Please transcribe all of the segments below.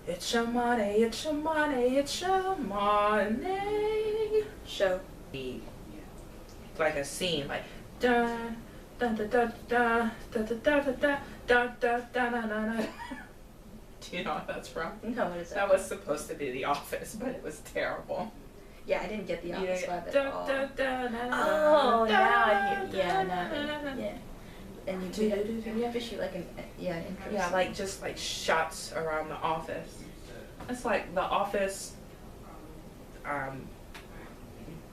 It's Shamonae, it's Shamonae, it's Shamonae. Show me like a scene, like dun dun dun dun dun dun dun dun dun dun dun dun dun. Do you know what that's from? No, what is that? That was supposed to be The Office, but it was terrible. Yeah, I didn't get the Office vibe at all. Oh, now I hear. Yeah, now. Yeah. And you have to shoot like an intro. Yeah, like just like shots around the office. It's like the Office,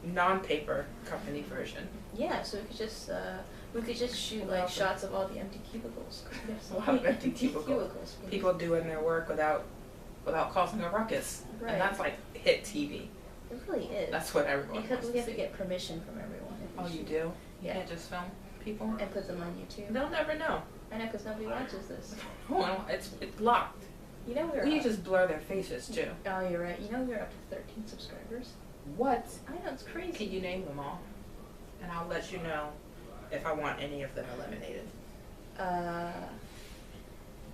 non-paper company version. Yeah, so we could just shoot like shots of all the empty cubicles. A lot of empty cubicles. People doing their work without causing a ruckus. Right. And that's like hit TV. It really is. That's what everyone because wants we have to to see. get permission from everyone. Oh, you do? Yeah. You can't just film people? And put them on YouTube. They'll never know. I know, because nobody watches this. Well, it's locked. You know We just blur their faces too. Oh, you're right. You know we're up to 13 subscribers. What? I know, it's crazy. Can you name them all? And I'll let you know if I want any of them eliminated.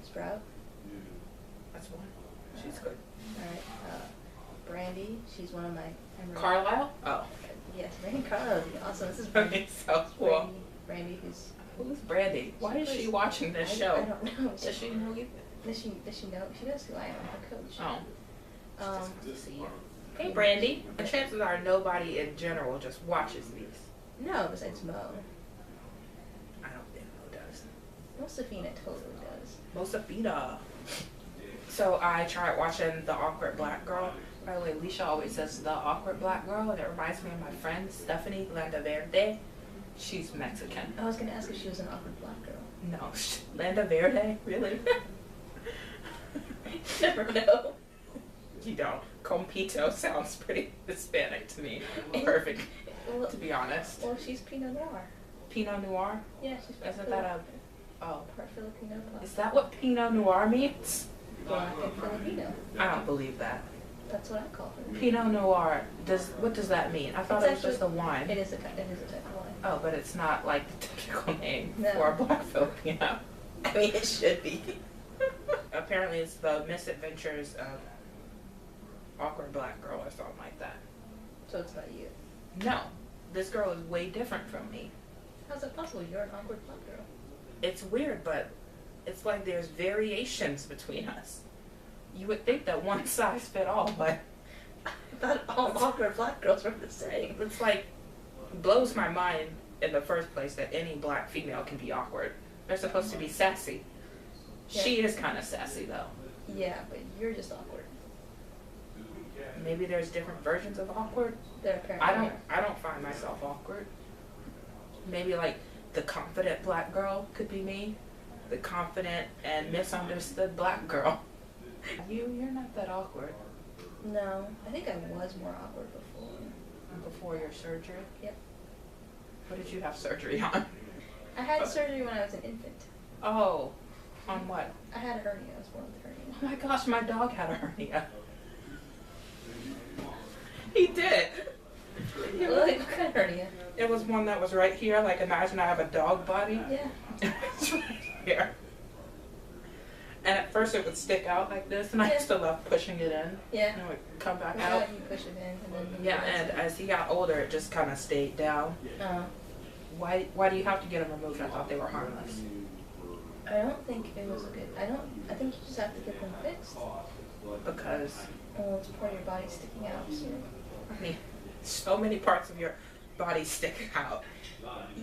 Sprout. That's one. She's good. Alright. Brandy. She's one of my emerald. Carlisle? Oh. Yes, Brandy Carlisle would be awesome. This is Brandy. Okay, so cool. Brandy, who's... Who's Brandy? Why is she watching this show? I don't know. Does she know you? Does she know? She knows who I am, her coach. Oh. Hey, Brandy. The chances are nobody in general just watches these. No, besides Mo. I don't think Mo does. Mosafina totally does. Mosafina. So I tried watching The Awkward Black Girl. By the way, Alicia always says The Awkward Black Girl, and it reminds me of my friend Stephanie Landaverde. She's Mexican. I was going to ask if she was an awkward black girl. No, Landaverde? Really? Never know. You don't. Compito sounds pretty Hispanic to me. Perfect, Well, to be honest. well, she's Pinot Noir. Pinot Noir? Yeah, she's Isn't that a... Oh. part Filipino. Is that what Pinot Noir means? Black and Filipino. I don't believe that. That's what I call her. Pinot Noir, what does that mean? I thought It's it was just a wine. It is a type of wine. Oh, but it's not like the typical name No. for a black Filipino. I mean, it should be. Apparently it's the misadventures of Awkward Black Girl or something like that. So it's not you. No, this girl is way different from me. How's that possible? You're an awkward black girl. It's weird, but it's like there's variations between us. You would think that one size fit all, but I thought all awkward black girls were the same. it's like, blows my mind in the first place that any black female can be awkward. They're supposed to be sassy. Yeah. She is kind of sassy though. Yeah, but you're just awkward. Maybe there's different versions of awkward. There apparently I don't find myself awkward. Maybe like the confident black girl could be me. The confident and misunderstood black girl. You're not that awkward. No, I think I was more awkward before. Before your surgery? Yep. What did you have surgery on? I had surgery when I was an infant. Oh, on what? I had a hernia. I was born with a hernia. Oh my gosh, my dog had a hernia. He did. Like, what kind of hernia? It was one that was right here. Like, imagine I have a dog body. Yeah. It's right here. And at first it would stick out like this, and I used to love pushing it in. Yeah. And it would come back Well, out. you push it in, and then Yeah, and as he got older, it just kind of stayed down. Why do you have to get them removed? I thought they were harmless. I don't think it was a good. I think you just have to get them fixed. Because, Well, it's part of your body sticking out. So. I mean, so many parts of your body stick out.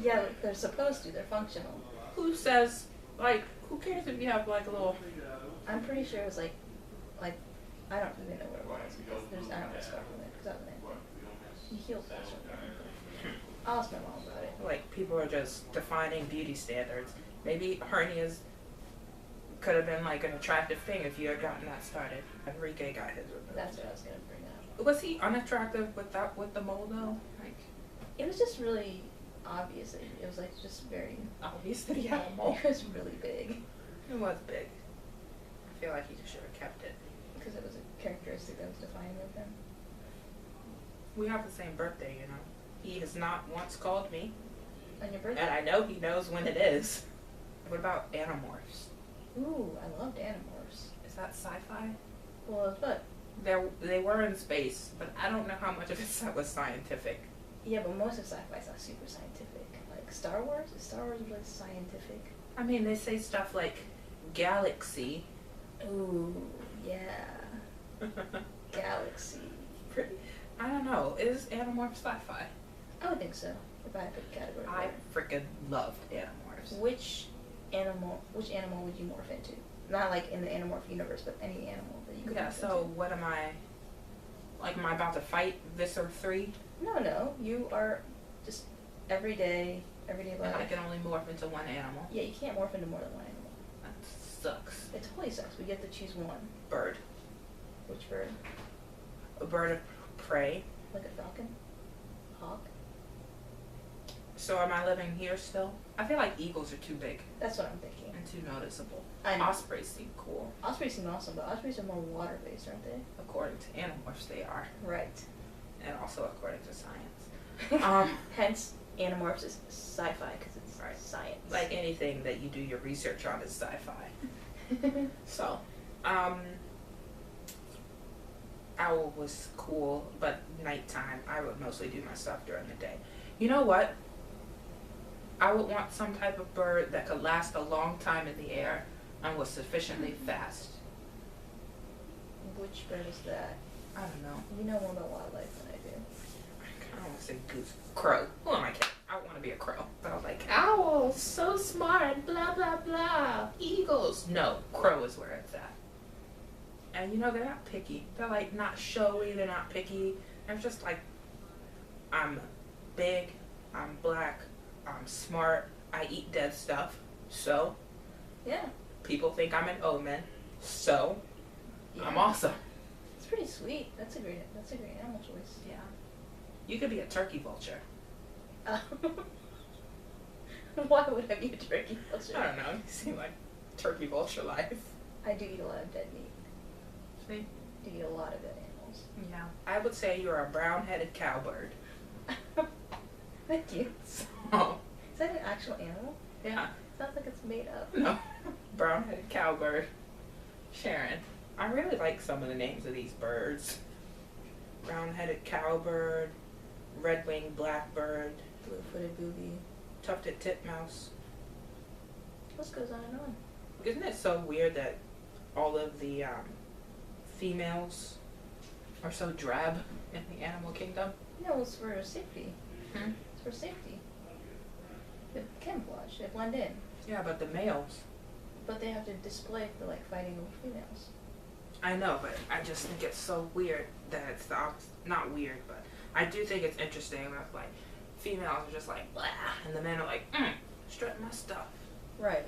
Yeah, like they're supposed to. They're functional. Who says, like, who cares if you have like a little... I'm pretty sure it was like, I don't even know what it was because I don't want to start from it because I was you heal faster. I'll ask my mom about it. Like, people are just defining beauty standards. Maybe hernias could have been like an attractive thing if you had gotten that started. Enrique got his removed. That's what I was gonna bring up. Was he unattractive with the mole though? Like, It was just really obvious. It was like just very. obvious that he had a mole. It was really big It was big. I feel like he should have kept it. because it was a characteristic that was defining of him. We have the same birthday, you know. He has not once called me, On your birthday? and I know he knows when it is. What about Animorphs? Ooh, I loved Animorphs. Is that sci-fi? Well, but They were in space, but I don't know how much of it was scientific. yeah, but most of sci-fi is not super scientific. Like Star Wars, is Star Wars really scientific? I mean, they say stuff like galaxy. Ooh, yeah. Galaxy. Pretty. I don't know. Is Animorphs sci-fi? I would think so. If I had to pick a category. I freaking loved Animorphs. Which animal would you morph into? Not like in the Animorph universe, but any animal that you could Yeah. morph So into. what am I? Like, am I about to fight Visser 3? No. You are just everyday And life. I can only morph into one animal. Yeah, you can't morph into more than one animal. That sucks. It totally sucks. We get to choose one. Bird. Which bird? A bird of prey. Like a falcon? Hawk? So am I living here still? I feel like eagles are too big That's what I'm thinking. and too noticeable. I know. Ospreys seem cool. Ospreys seem awesome, but ospreys are more water-based, aren't they? According to Animorphs, they are. Right. And also according to science. Hence, Animorphs is sci-fi because it's Right. science. Like anything that you do your research on is sci-fi. So, owl was cool, but nighttime, I would mostly do my stuff during the day. You know what? I would want some type of bird that could last a long time in the air and was sufficiently fast. Which bird is that? I don't know. You know more about wildlife than I do. I kind of want to say goose. Crow. Who am I kidding? I want to be a crow. But I was like, owls, so smart, blah, blah, blah. Eagles. No, crow is where it's at. And you know, they're not picky. They're like not showy, they're not picky. They're just like, I'm big, I'm black, I'm smart, I eat dead stuff. So, Yeah. people think I'm an omen. So, I'm Yeah. awesome. It's pretty sweet. That's a great animal choice. Yeah. You could be a turkey vulture. Why would I be a turkey vulture? I don't know. You seem like turkey vulture life. I do eat a lot of dead meat. See? I do eat a lot of dead animals. Yeah. I would say you're a brown-headed cowbird. Thank you. Oh. Is that an actual animal? Yeah. Sounds like it's made up. No. Brown-headed cowbird. Sharon. I really like some of the names of these birds. Brown-headed cowbird, red-winged blackbird, Blue-footed booby. tufted titmouse. What goes on and on? Isn't it so weird that all of the females are so drab in the animal kingdom? No, it's for safety. Hmm? It's for safety. They camouflage. They blend in. Yeah, but the males. But they have to display the fighting over females. I know, but I just think it's so weird that it's the opposite. Not weird, but I do think it's interesting that like females are just like blah, and the men are like strut my stuff. Right.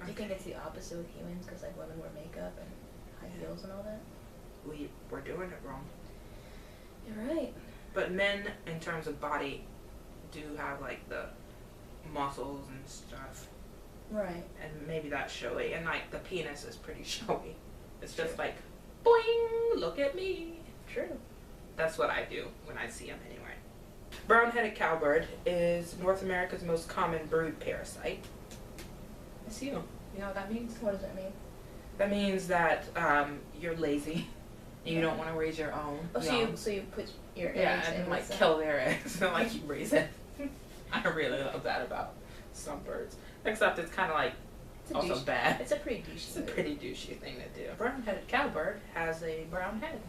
Do you think it's the opposite with humans? Because women wear makeup and high heels and all that? We're doing it wrong. You're right. But men, in terms of body, do have like the muscles and stuff, Right. and maybe that's showy. And like the penis is pretty showy. It's just like, boing, look at me. True. That's what I do when I see them anyway. Brown-headed cowbird is North America's most common brood parasite. I see you. You know what that means? What does that mean? That means that you're lazy and you don't want to raise your own. Oh, young. so you put your Yeah, eggs and in like with kill their eggs and like you raise it. I really love that about some birds. Except it's kind of like It's a also douche. bad. It's a pretty douchey. It's a pretty douchey thing to do. A brown-headed cowbird has a brown head,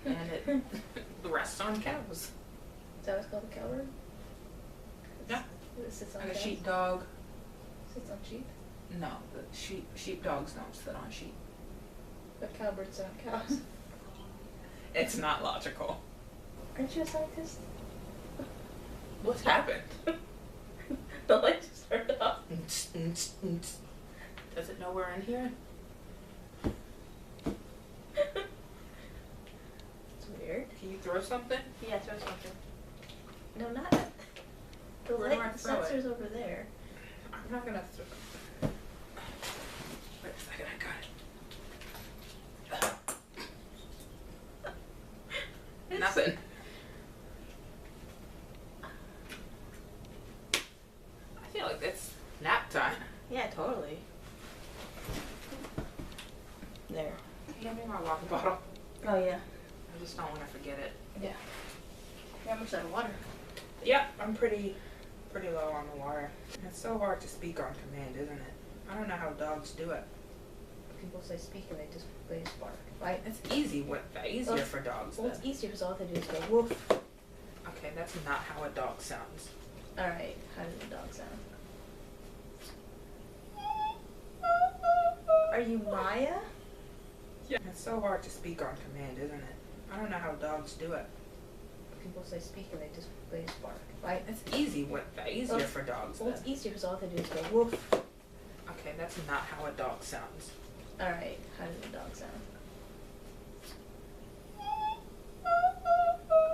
and it rests on cows. Is that what's called a cowbird? Yeah. It sits on Like a cows? sheepdog. Sits on sheep? No, the sheepdogs don't sit on sheep. But cowbirds sit on cows. It's not logical. Aren't you a scientist? What's happened? The light just turned off. Does it know we're in here? It's weird. Can you throw something? Yeah, throw something. No, not that. The Where do I light throw it? sensor's over there. I'm not gonna throw it. Wait a second, I got it. Nothing. I feel like it's nap time. Yeah, totally. There. Hand me my water bottle. bottle. Oh yeah. I just don't want to forget it. Yeah. Yeah, I'm out of water. Yep, I'm pretty low on the water. It's so hard to speak on command, isn't it? I don't know how dogs do it. People say speak and they just bark. Right? It's easier for dogs. Well, it's easier because all they do is go woof. Okay, that's not how a dog sounds. All right. How does a dog sound? Are you Maya? Yeah. It's so hard to speak on command, isn't it? I don't know how dogs do it. People say speak and they just bark. Right? It's easier for dogs. Well, it's easier because all they do is go woof. Okay, that's not how a dog sounds. All right. How does a dog sound?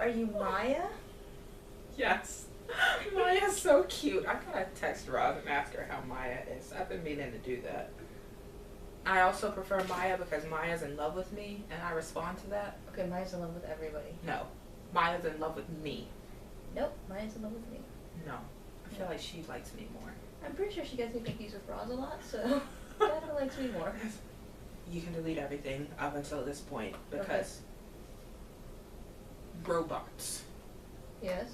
Are you Maya? Yes. Maya's so cute. I gotta text Roz and ask her how Maya is. I've been meaning to do that. I also prefer Maya because Maya's in love with me and I respond to that. Okay, Maya's in love with everybody. No. Maya's in love with me. Nope, Maya's in love with me. No. I feel like she likes me more. I'm pretty sure she gets me confused with Roz a lot, so Dada likes me more. You can delete everything up until this point because robots. Yes?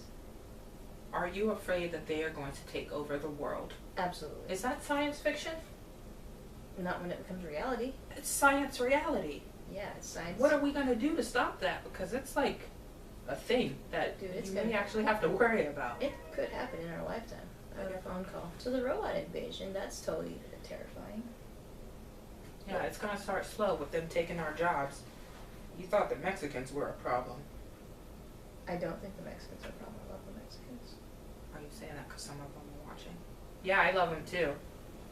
Are you afraid that they are going to take over the world? Absolutely. Is that science fiction? Not when it becomes reality. It's science reality. Yeah, it's science. What are we going to do to stop that? Because it's like a thing that you may actually have to worry about. It could happen in our lifetime. I get a phone call. So the robot invasion, that's totally terrifying. Yeah, it's going to start slow with them taking our jobs. You thought the Mexicans were a problem. I don't think the Mexicans are a problem. I love the Mexicans. Are you saying that because some of them are watching? Yeah, I love them too.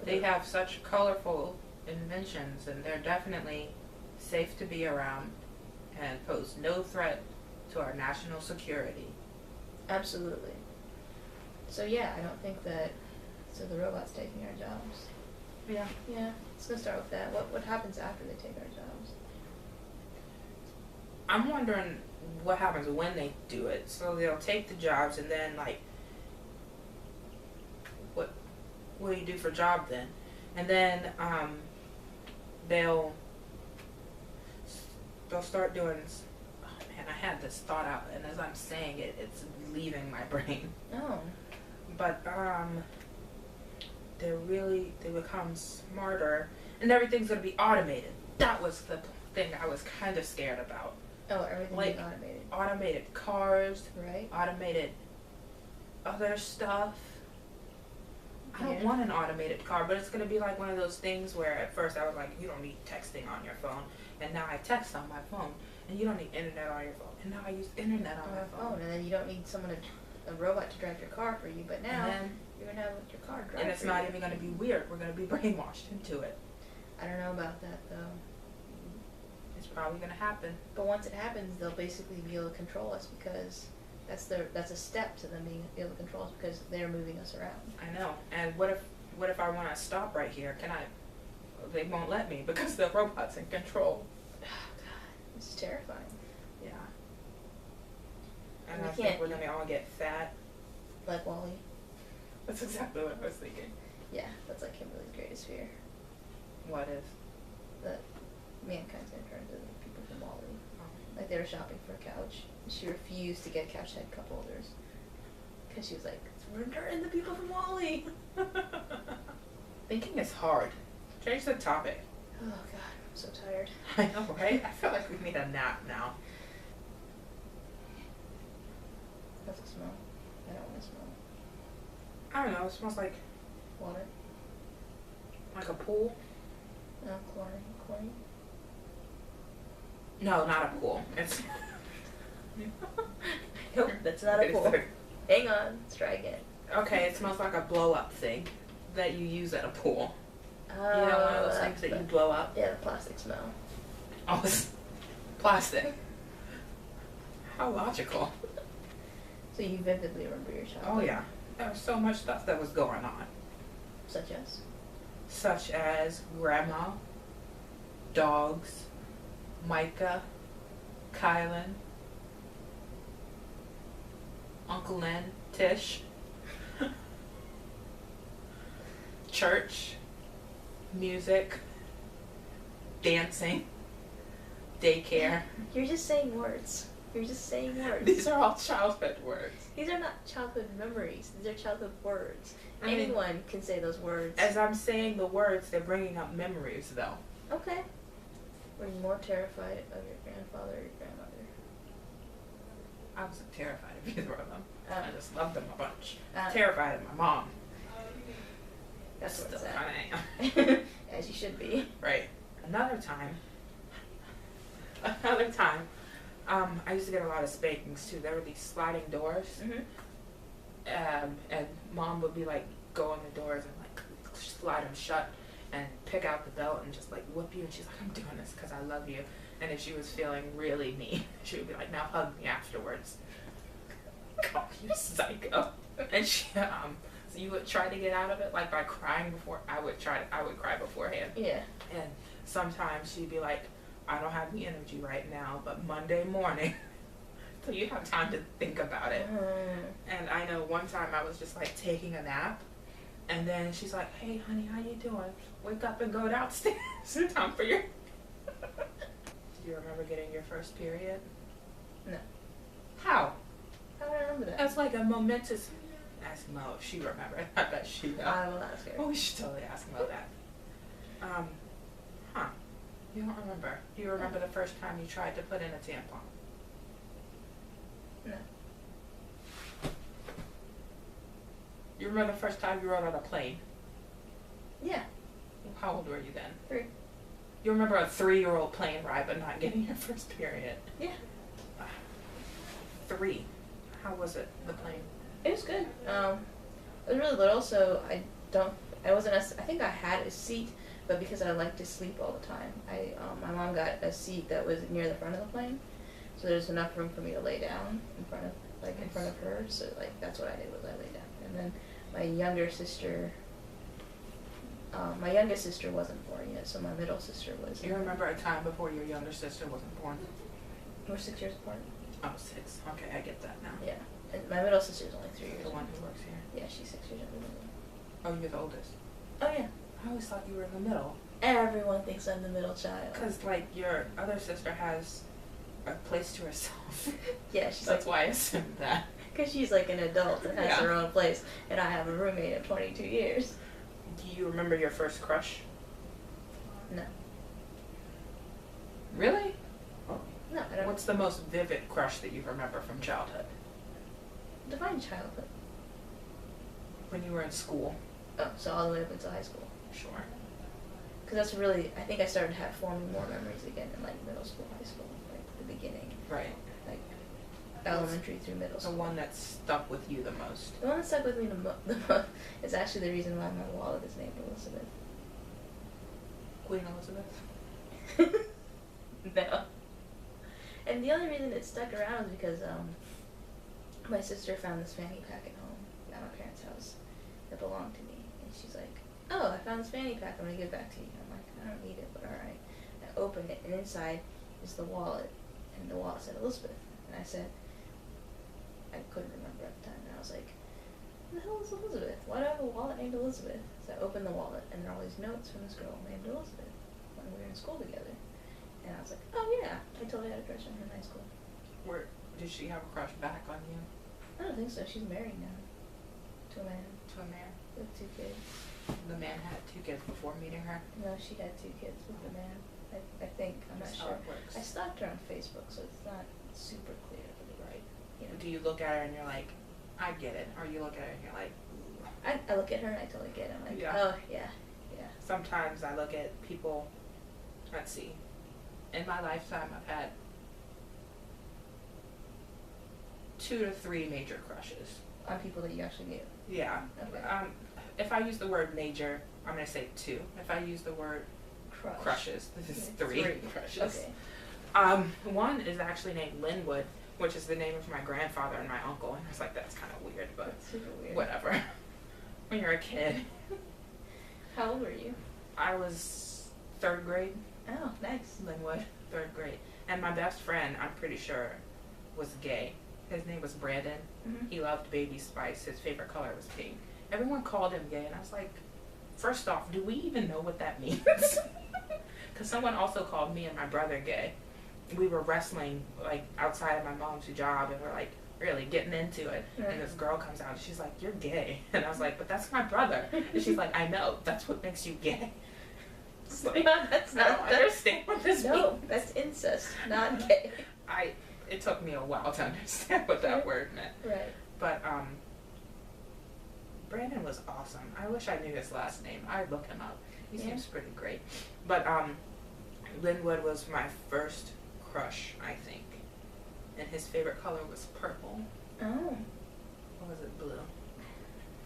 They have such colorful inventions and they're definitely safe to be around and pose no threat to our national security. Absolutely. So yeah, I don't think that, so the robot's taking our jobs. Yeah. Yeah, let's go start with that. What happens after they take our jobs? I'm wondering what happens when they do it. So they'll take the jobs and then like, what do you do for job then? And then they'll start doing, oh man, I had this thought out and as I'm saying it, it's leaving my brain. Oh. But they become smarter and everything's gonna be automated. That was the thing I was kind of scared about. Oh, everything like being automated. Automated cars, right? Automated other stuff. I don't Yeah. want an automated car, but it's going to be like one of those things where at first I was like, you don't need texting on your phone. And now I text on my phone. And you don't need internet on your phone. And now I use internet on my phone. And then you don't need a robot to drive your car for you. But now you're going to have your car drive and it's for not you. even going to be weird. We're going to be brainwashed into it. I don't know about that though. It's probably going to happen. But once it happens, they'll basically be able to control us because that's a step to them being able to control us because they're moving us around. I know. And what if I want to stop right here? Can I? They won't let me because the robot's in control. Oh God, this is terrifying. Yeah. And We I think we're gonna all get fat. Like Wall-E. That's exactly what I was thinking. Yeah, that's like Kimberly's greatest fear. What is? That mankind's gonna turn into the people from Wall-E. Oh. Like they were shopping for a couch. She refused to get couch head cup holders because she was like, "We're turning the people from Wall-E." Thinking is hard. Change the topic. Oh God, I'm so tired. I know, right? I feel like we need a nap now. How's it smell? I don't want to smell I don't know. It smells like water. a pool. No, chlorine. No, not a pool. It's. Nope, that's not a pool. Hang on, let's try again. Okay, it smells like a blow up thing that you use at a pool. You know, one of those things that you blow up. Yeah, the plastic smell. Oh, it's plastic. How logical. So you vividly remember your childhood. Oh yeah, there was so much stuff that was going on. Such as grandma, dogs, Micah, Kylan, Uncle Len, Tish, church, music, dancing, daycare. You're just saying words. You're just saying words. These are all childhood words. These are not childhood memories. These are childhood words. I mean, Anyone can say those words. As I'm saying the words, they're bringing up memories, though. Okay. Were you more terrified of your grandfather or your grandmother? I wasn't terrified of either of them. I I just loved them a bunch. Terrified of my mom. That's what Still it's kind of am. As you should be. Right. Another time, I used to get a lot of spankings too. There were these sliding doors, and mom would be like, go on the doors and like slide them shut and pick out the belt and just like whoop you. And she's like, I'm doing this because I love you. And if she was feeling really mean, she would be like, now hug me afterwards. Oh, you psycho. And she, so you would try to get out of it like by crying before. I would cry beforehand. Yeah. And sometimes she'd be like, I don't have the energy right now, but Monday morning, so you have time to think about it. And I know one time I was just like taking a nap, and then she's like, hey honey, how you doing? Wake up and go downstairs. Time for your... Do you remember getting your first period? No. How? How do I remember that? That's like a momentous... Ask Mo if she remembered. I bet she does. I will ask her. Oh, we should totally ask Mo that. Huh. You don't remember. Do you remember the first time you tried to put in a tampon? No. You remember the first time you rode on a plane? Yeah. How old were you then? 3. You remember a 3-year-old plane ride but not getting your first period? Yeah. 3. How was it, the plane? It was good. I was really little, so I think I had a seat, but because I like to sleep all the time, my mom got a seat that was near the front of the plane, so there's enough room for me to lay down in front of her. So like that's what I did, was I lay down, and then my youngest sister wasn't born yet, so my middle sister was. Do you remember a time before your younger sister wasn't born? We're 6 years apart. Oh, 6. Okay, I get that now. Yeah, and my middle sister's only 3 years. The one who works here. Yeah, she's 6 years younger than me. Oh, you're the oldest. Oh yeah. I always thought you were in the middle. Everyone thinks I'm the middle child. Because, like, your other sister has a place to herself. Yeah, she's That's why I assumed that. Because she's like an adult and has her own place, and I have a roommate of 22 years. Do you remember your first crush? No. Really? No, I don't. What's the most vivid crush that you remember from childhood? Define childhood. When you were in school? Oh, so all the way up until high school. Sure. Because that's really, I think I started forming more memories again in like middle school, high school, like the beginning. Right. Like elementary through middle school. The one that stuck with you the most? The one that stuck with me the most is actually the reason why my wallet is named Elizabeth. Queen Elizabeth? No. And the only reason it stuck around is because my sister found this fanny pack at home at my parents' house that belonged to me. And she's like, oh, I found this fanny pack, I'm going to give it back to you. I'm like, I don't need it, but alright. I open it, and inside is the wallet, and the wallet said Elizabeth. And I said, I couldn't remember at the time, and I was like, who the hell is Elizabeth? Why do I have a wallet named Elizabeth? So I opened the wallet, and there are all these notes from this girl named Elizabeth when we were in school together. And I was like, oh yeah, I totally had a crush on her in high school. Did she have a crush back on you? I don't think so. She's married now. To a man. To a man? With 2 kids. The man had 2 kids before meeting her? No, she had 2 kids with the man. I think. I'm not That's sure. how it works. I stalked her on Facebook, so it's not super clear, right? You know. Do you look at her and you're like, I get it? Or you look at her and you're like, ooh. I look at her and I totally get it. I'm like, Yeah. oh, yeah, yeah. Sometimes I look at people, let's see, in my lifetime I've had 2 to 3 major crushes. On people that you actually knew. Yeah. Okay. If I use the word major, I'm going to say 2. If I use the word crushes, this is 3 crushes. Okay. One is actually named Linwood, which is the name of my grandfather and my uncle, and I was like, that's kind of weird, but That's super weird. whatever. When you're a kid. How old were you? I was 3rd grade. Oh, nice. Linwood, 3rd grade. And my best friend, I'm pretty sure, was gay. His name was Brandon. Mm-hmm. He loved Baby Spice. His favorite color was pink. Everyone called him gay, and I was like, first off, do we even know what that means? Because someone also called me and my brother gay. we were wrestling like outside of my mom's job, and we're like really getting into it. Right. And this girl comes out and she's like, "You're gay," and I was like, "But that's my brother." And she's like, "I know. That's what makes you gay." It's like, No, that's I don't not. understand what this No, means. that's incest, not gay. It took me a while to understand what that word meant. Right. But Brandon was awesome. I wish I knew his last name. I'd look him up. He Yeah. seems pretty great. But Linwood was my first crush, I think. And his favorite color was purple. Oh. Or was it blue?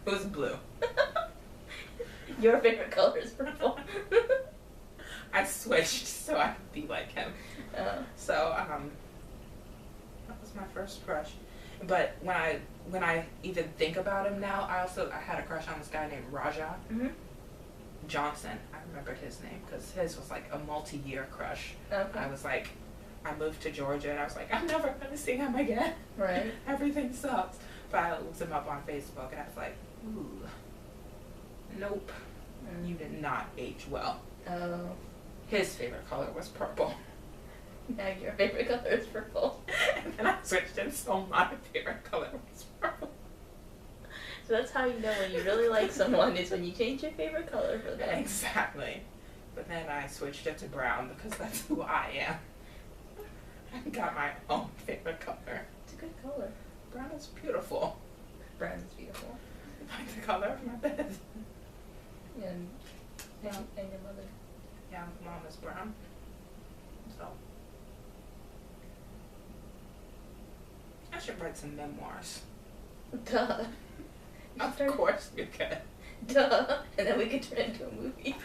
It was blue. Your favorite color is purple. I switched so I could be like him. So that was my first crush. But when I even think about him now, I had a crush on this guy named Raja Mhm. Johnson. I remembered his name because his was like a multi-year crush. Okay. I moved to Georgia and I was like, I'm never gonna see him again. Right. Everything sucks. But I looked him up on Facebook and I was like, ooh, nope. Mm. You did not age well. Oh. His favorite color was purple. Now your favorite color is purple. And then I switched it, so my favorite color was purple. So that's how you know when you really like someone is when you change your favorite color for them. Exactly. But then I switched it to brown because that's who I am. I got my own favorite color. It's a good color. Brown is beautiful. Brown is beautiful. Like the color of my bed. And your mother. Yeah, mom is brown. So I should write some memoirs. Duh. Of course you could. Duh. And then we could turn it into a movie.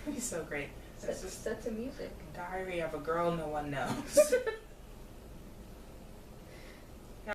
It'd be so great. This is Set to music. Diary of a Girl No One Knows.